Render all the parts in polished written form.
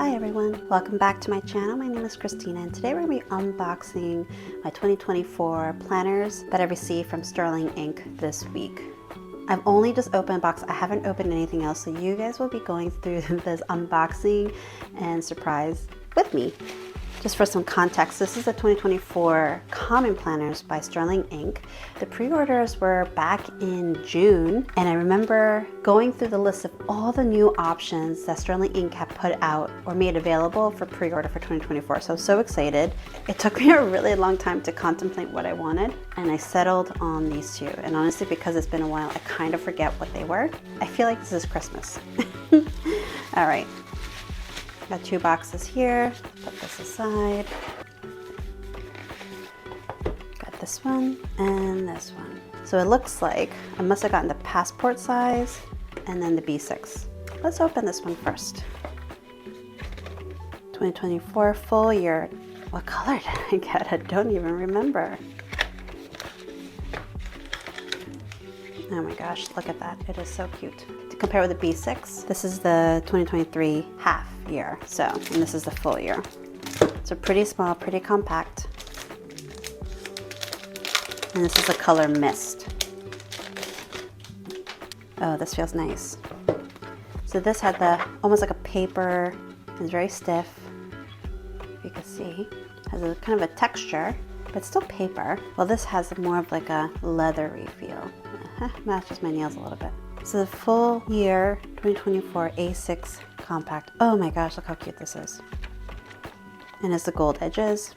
Hi everyone, welcome back to my channel. My name is Christina and today we're going to be unboxing my 2024 planners that I received from Sterlingink this week. I've only just opened a box. I haven't opened anything else, so you guys will be going through this unboxing and surprise with me. Just for some context, this is the 2024 Common Planners by Sterlingink. The pre-orders were back in June, and I remember going through the list of all the new options that Sterlingink had put out or made available for pre-order for 2024. So I was so excited. It took me a really long time to contemplate what I wanted, and I settled on these two. And honestly, because it's been a while, I kind of forget what they were. I feel like this is Christmas. All right. Got two boxes here, put this aside. Got this one and this one. So it looks like I must have gotten the passport size and then the B6. Let's open this one first. 2024 full year. What color did I get? I don't even remember. Oh my gosh, look at that. It is so cute. To compare with the B6, this is the 2023 half year. So, and this is the full year. So pretty small, pretty compact. And this is the color Mist. Oh, this feels nice. So this had the, almost like a paper, it's very stiff. You can see, has a kind of a texture, but still paper. Well, this has more of like a leathery feel. Matches my nails a little bit. So the full year 2024 A6 compact. Oh my gosh, look how cute this is. And it's the gold edges.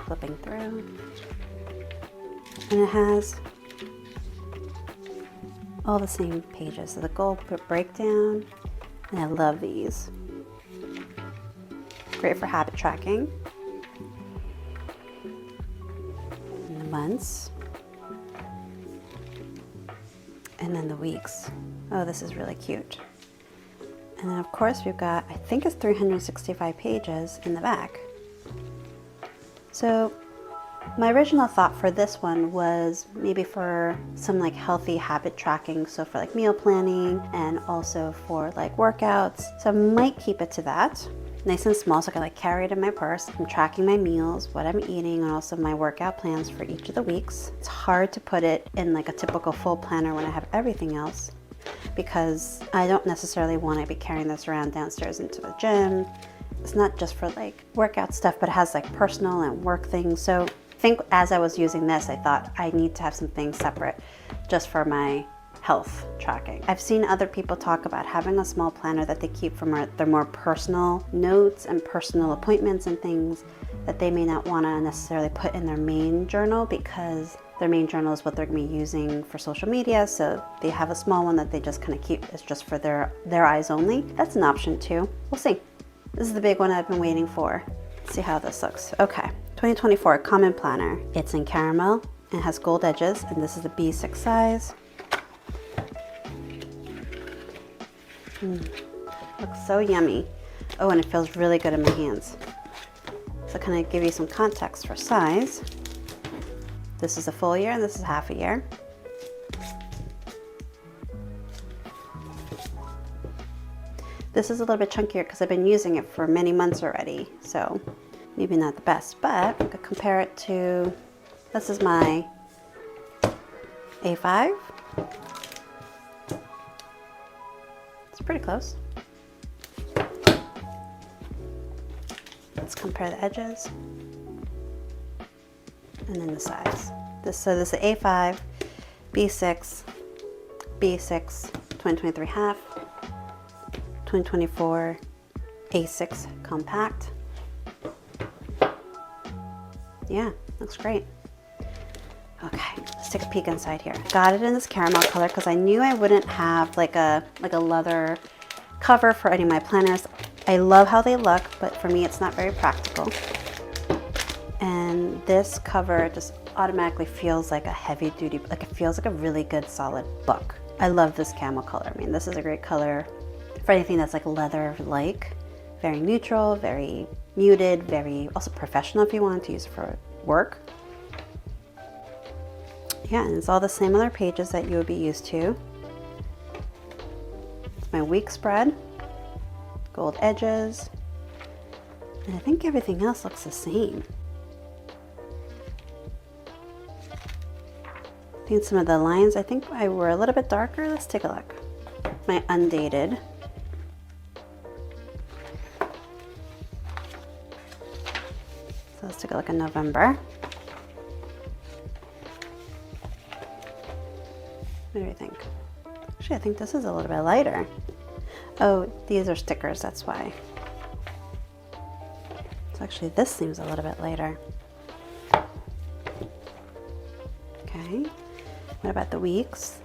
Flipping through. And it has all the same pages. So the gold breakdown. And I love these. Great for habit tracking. Months, and then the weeks. Oh, this is really cute. And then of course we've got, I think it's 365 pages in the back. So my original thought for this one was maybe for some like healthy habit tracking, so for like meal planning and also for like workouts. So I might keep it to that. Nice and small, so I can like carry it in my purse. I'm tracking my meals, what I'm eating, and also my workout plans for each of the weeks. It's hard to put it in like a typical full planner when I have everything else, because I don't necessarily want to be carrying this around downstairs into the gym. It's not just for like workout stuff, but it has like personal and work things. So I think as I was using this, I thought I need to have something separate just for my health tracking. I've seen other people talk about having a small planner that they keep from their more personal notes and personal appointments and things that they may not want to necessarily put in their main journal, because their main journal is what they're going to be using for social media. So they have a small one that they just kind of keep. It's just for their eyes only. That's an option too. We'll see. This is the big one I've been waiting for. Let's see how this looks. Okay, 2024 Common Planner. It's in caramel and has gold edges, and this is the B6 size. Looks so yummy. Oh, and it feels really good in my hands. So kind of give you some context for size. This is a full year and this is half a year. This is a little bit chunkier because I've been using it for many months already, so maybe not the best, but I could compare it to, this is my A5. Pretty close. Let's compare the edges and then the size. This is the A5, B6, B6, 2023 half, 2024 A6 compact. Yeah, looks great. Okay, let's take a peek inside here. Got it in this caramel color because I knew I wouldn't have like a leather cover for any of my planners. I love how they look, but for me it's not very practical. And this cover just automatically feels like a heavy duty, like it feels like a really good solid book. I love this camel color. I mean, this is a great color for anything that's like leather-like. Very neutral, very muted, very also professional if you want to use it for work. Yeah, and it's all the same other pages that you would be used to. my week spread, gold edges, and I think everything else looks the same. I think some of the lines, I think I were a little bit darker. Let's take a look. My undated. So let's take a look in November. What do you think? Actually, I think this is a little bit lighter. Oh, these are stickers, that's why. So actually this seems a little bit lighter. Okay, what about the weeks?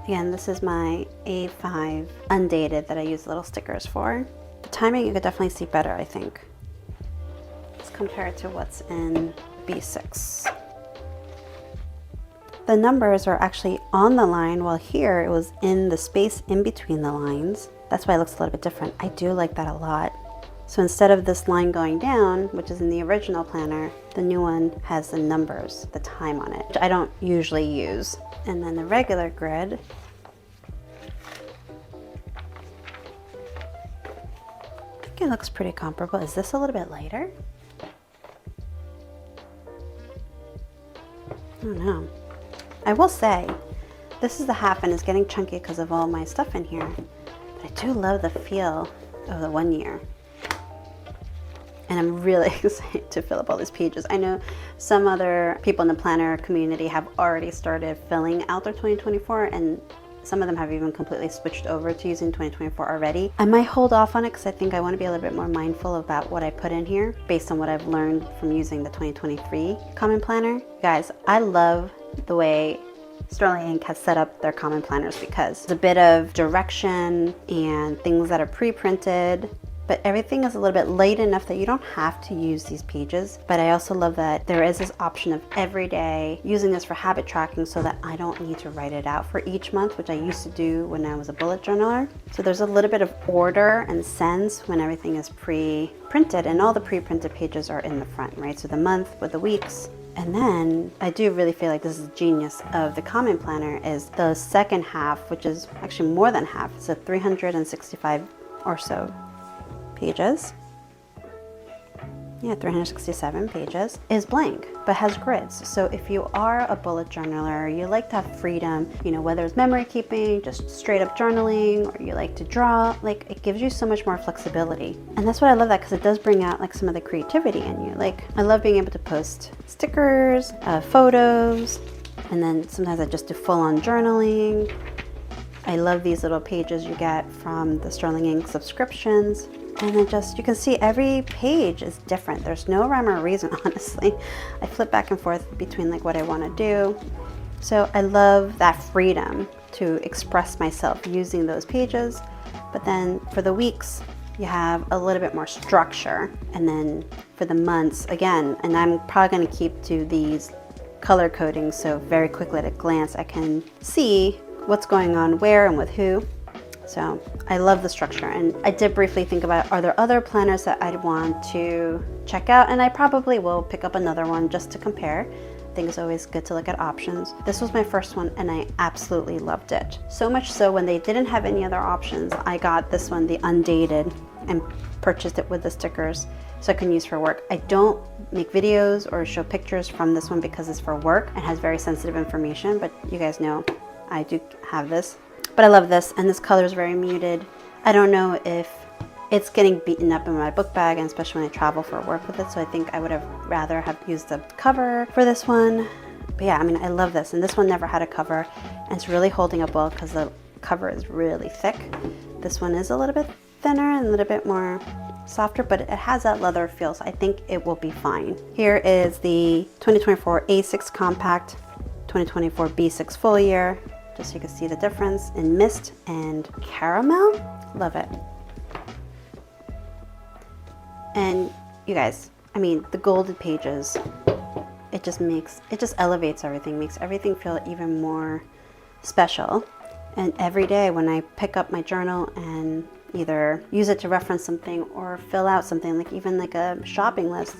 Again, this is my A5 Undated that I use little stickers for. The timing you could definitely see better, I think. Let's compare it to what's in B6. The numbers are actually on the line, while here it was in the space in between the lines. That's why it looks a little bit different. I do like that a lot. So instead of this line going down, which is in the original planner, the new one has the numbers, the time on it, which I don't usually use. And then the regular grid, I think it looks pretty comparable. Is this a little bit lighter? I don't know. I will say, this is the half and it's getting chunky because of all my stuff in here. But I do love the feel of the 1 year. And I'm really excited to fill up all these pages. I know some other people in the planner community have already started filling out their 2024, and some of them have even completely switched over to using 2024 already. I might hold off on it because I think I want to be a little bit more mindful about what I put in here based on what I've learned from using the 2023 Common Planner. Guys, I love the way Sterling Ink has set up their Common Planners because it's a bit of direction and things that are pre-printed, but everything is a little bit light enough that you don't have to use these pages. But I also love that there is this option of every day using this for habit tracking so that I don't need to write it out for each month, which I used to do when I was a bullet journaler. So there's a little bit of order and sense when everything is pre-printed, and all the pre-printed pages are in the front, right? So the month with the weeks. And then I do really feel like this is genius of the Common Planner is the second half, which is actually more than half. It's a 365 or so pages. Yeah, 367 pages is blank, but has grids. So if you are a bullet journaler, you like to have freedom, you know, whether it's memory keeping, just straight up journaling, or you like to draw, like it gives you so much more flexibility. And that's what I love that, because it does bring out like some of the creativity in you. Like I love being able to post stickers, photos, and then sometimes I just do full on journaling. I love these little pages you get from the Sterling Ink subscriptions. And then just, you can see every page is different. There's no rhyme or reason, honestly. I flip back and forth between like what I want to do. So I love that freedom to express myself using those pages. But then for the weeks, you have a little bit more structure. And then for the months, again, and I'm probably going to keep to these color coding, so very quickly at a glance I can see what's going on where and with who. So I love the structure, and I did briefly think about, are there other planners that I'd want to check out? And I probably will pick up another one just to compare. I think it's always good to look at options. This was my first one and I absolutely loved it. So much so when they didn't have any other options, I got this one, the Undated, and purchased it with the stickers so I can use for work. I don't make videos or show pictures from this one because it's for work and has very sensitive information, but you guys know I do have this. But I love this, and this color is very muted. I don't know if it's getting beaten up in my book bag, and especially when I travel for work with it, so I think I would have rather have used the cover for this one. But yeah, I mean, I love this, and this one never had a cover, and it's really holding up well because the cover is really thick. This one is a little bit thinner and a little bit more softer, but it has that leather feel, so I think it will be fine. Here is the 2024 A6 Compact, 2024 B6 Full Year, just so you can see the difference in mist and caramel. Love it. And you guys, I mean, the golded pages, it just elevates everything, makes everything feel even more special. And every day when I pick up my journal and either use it to reference something or fill out something, like even like a shopping list.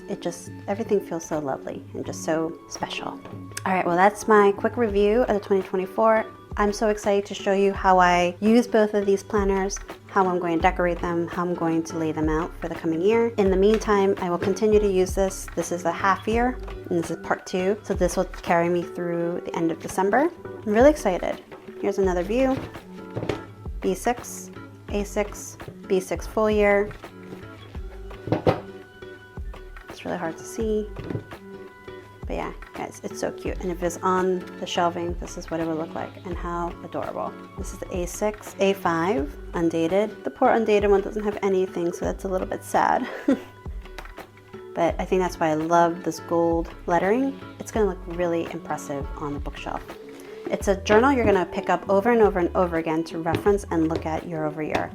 Everything feels so lovely and just so special. All right, well, that's my quick review of the 2024. I'm so excited to show you how I use both of these planners, how I'm going to decorate them, how I'm going to lay them out for the coming year. In the meantime, I will continue to use this. This is a half year, and this is part 2. So this will carry me through the end of December. I'm really excited. Here's another view. B6, A6, B6 full year. It's really hard to see. But yeah, guys, it's so cute. And if it's on the shelving, this is what it would look like, and how adorable. This is the A6, A5 Undated. The poor Undated one doesn't have anything, so that's a little bit sad. But I think that's why I love this gold lettering. It's gonna look really impressive on the bookshelf. It's a journal you're gonna pick up over and over and over again to reference and look at year over year.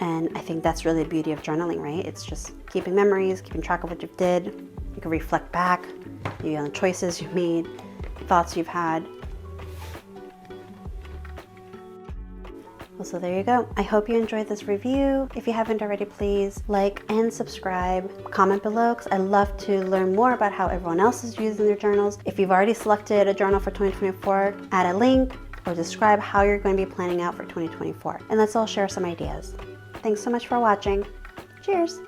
And I think that's really the beauty of journaling, right? It's just keeping memories, keeping track of what you did. You can reflect back, maybe on the choices you've made, thoughts you've had. Well, so there you go. I hope you enjoyed this review. If you haven't already, please like and subscribe. Comment below, because I love to learn more about how everyone else is using their journals. If you've already selected a journal for 2024, add a link or describe how you're going to be planning out for 2024. And let's all share some ideas. Thanks so much for watching. Cheers.